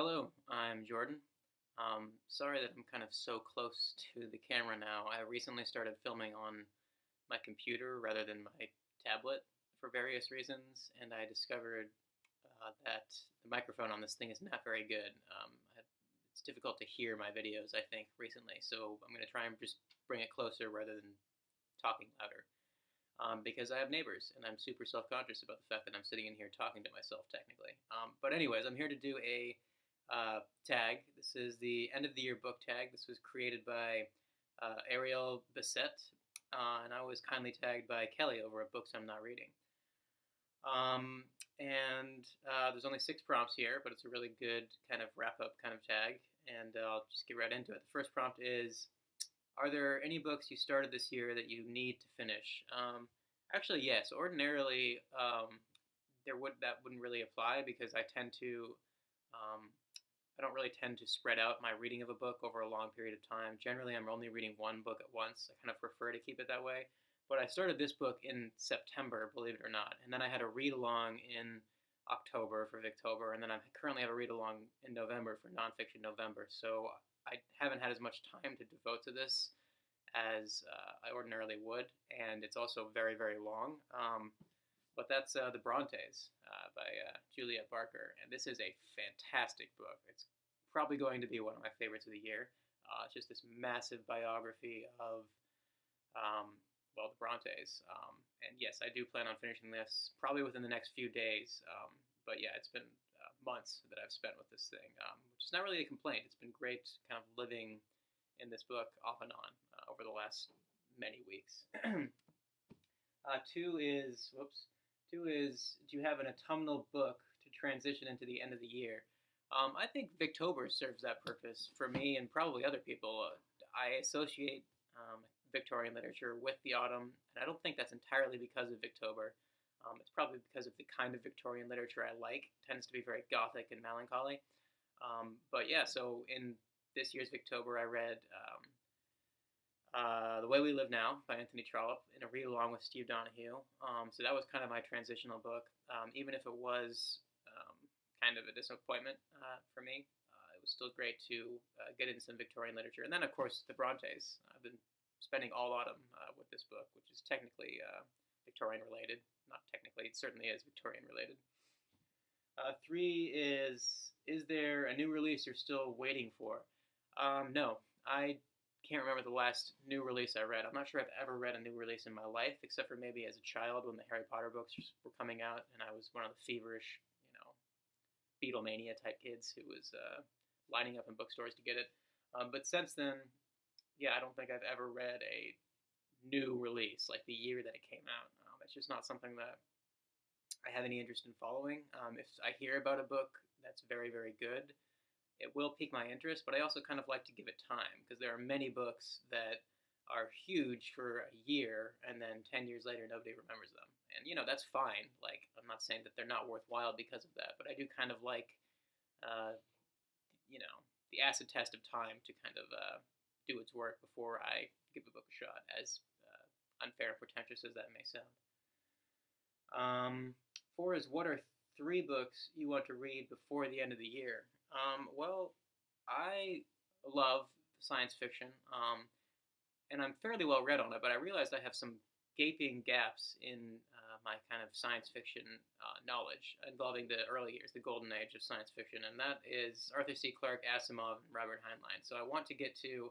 Hello, I'm Jordan. Sorry that I'm kind of so close to the camera now. I recently started filming on my computer rather than my tablet for various reasons, and I discovered that the microphone on this thing is not very good. It's difficult to hear my videos, I think, recently, so I'm going to try and just bring it closer rather than talking louder. Because I have neighbors, and I'm super self-conscious about the fact that I'm sitting in here talking to myself, technically. But anyways, I'm here to do a tag. This is the end of the year book tag. This was created by Ariel Bissett, and I was kindly tagged by Kelly over at Books I'm Not Reading. And there's only 6 prompts here, but it's a really good kind of wrap-up kind of tag, and I'll just get right into it. The first prompt is, are there any books you started this year that you need to finish? Actually, yes. Ordinarily, that wouldn't really apply because um, I don't really tend to spread out my reading of a book over a long period of time. Generally, I'm only reading one book at once. I kind of prefer to keep it that way. But I started this book in September, believe it or not, and then I had a read along in October for Victober, and then I currently have a read along in November for Nonfiction November. So I haven't had as much time to devote to this as I ordinarily would, and it's also very, very long. But that's The Brontes by Juliet Barker, and this is a fantastic book. It's probably going to be one of my favorites of the year. It's just this massive biography of, the Brontes. And yes, I do plan on finishing this probably within the next few days. But yeah, it's been months that I've spent with this thing, which is not really a complaint. It's been great kind of living in this book off and on over the last many weeks. Two is, whoops, two is, do you have an autumnal book to transition into the end of the year? I think Victober serves that purpose for me and probably other people. I associate Victorian literature with the autumn, and I don't think that's entirely because of Victober. It's probably because of the kind of Victorian literature I like. It tends to be very gothic and melancholy. But yeah, so in this year's Victober, I read The Way We Live Now by Anthony Trollope in a read along with Steve Donahue. So that was kind of my transitional book, even if it was kind of a disappointment for me. It was still great to get into some Victorian literature. And then, of course, the Brontes. I've been spending all autumn with this book, which is technically Victorian related. Not technically, it certainly is Victorian related. Three is there a new release you're still waiting for? No, I can't remember the last new release I read. I'm not sure I've ever read a new release in my life, except for maybe as a child when the Harry Potter books were coming out, and I was one of the feverish, Beatlemania type kids who was lining up in bookstores to get it. But since then, yeah, I don't think I've ever read a new release, like the year that it came out. It's just not something that I have any interest in following. If I hear about a book that's very, very good, it will pique my interest, but I also kind of like to give it time because there are many books that are huge for a year and then 10 years later nobody remembers them. And, that's fine. Like, I'm not saying that they're not worthwhile because of that, but I do kind of like, uh, the acid test of time to kind of do its work before I give a book a shot, as unfair and pretentious as that may sound. 4 is, what are 3 books you want to read before the end of the year? Well, I love science fiction, and I'm fairly well read on it, but I realized I have some gaping gaps in my kind of science fiction knowledge involving the early years, the golden age of science fiction, and that is Arthur C. Clarke, Asimov, and Robert Heinlein. So I want to get to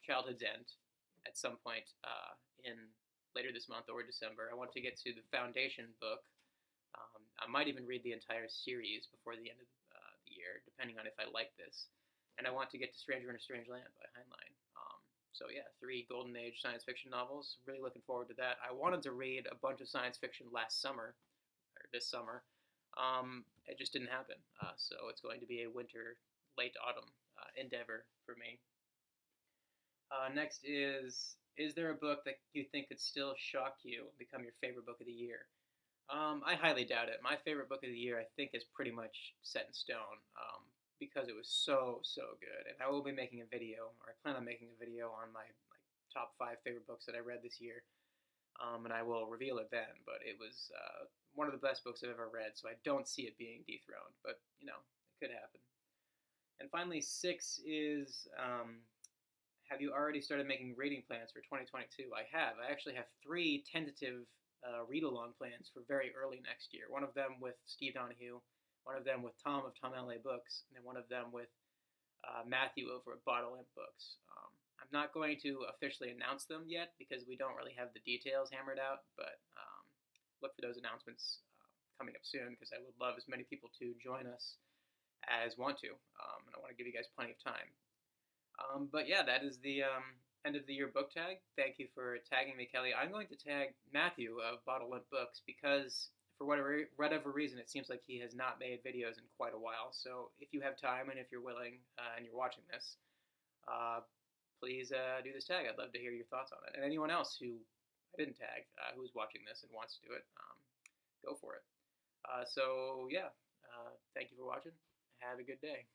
Childhood's End at some point in later this month or December. I want to get to the Foundation book. I might even read the entire series before the end of the year, depending on if I like this. And I want to get to Stranger in a Strange Land by Heinlein. So yeah, 3 Golden Age science fiction novels. Really looking forward to that. I wanted to read a bunch of science fiction last summer, or this summer. It just didn't happen. So it's going to be a winter, late autumn endeavor for me. Next is there a book that you think could still shock you and become your favorite book of the year? I highly doubt it. My favorite book of the year, I think, is pretty much set in stone because it was so, so good. And I will be making a video, or I plan on making a video on my top 5 favorite books that I read this year. And I will reveal it then. But it was one of the best books I've ever read, so I don't see it being dethroned. But, it could happen. finally, 6 is have you already started making reading plans for 2022? I have. I actually have 3 tentative read-along plans for very early next year. One of them with Steve Donahue, one of them with Tom of Tom LA Books, and then one of them with Matthew over at Imp Books. I'm not going to officially announce them yet because we don't really have the details hammered out, but look for those announcements coming up soon because I would love as many people to join us as want to, and I want to give you guys plenty of time. But yeah, that is the end of the year book tag. Thank you for tagging me, Kelly. I'm going to tag Matthew of Imp Books because for whatever reason, it seems like he has not made videos in quite a while. So if you have time and if you're willing and you're watching this, please do this tag. I'd love to hear your thoughts on it. And anyone else who I didn't tag who's watching this and wants to do it, go for it. So yeah, thank you for watching. Have a good day.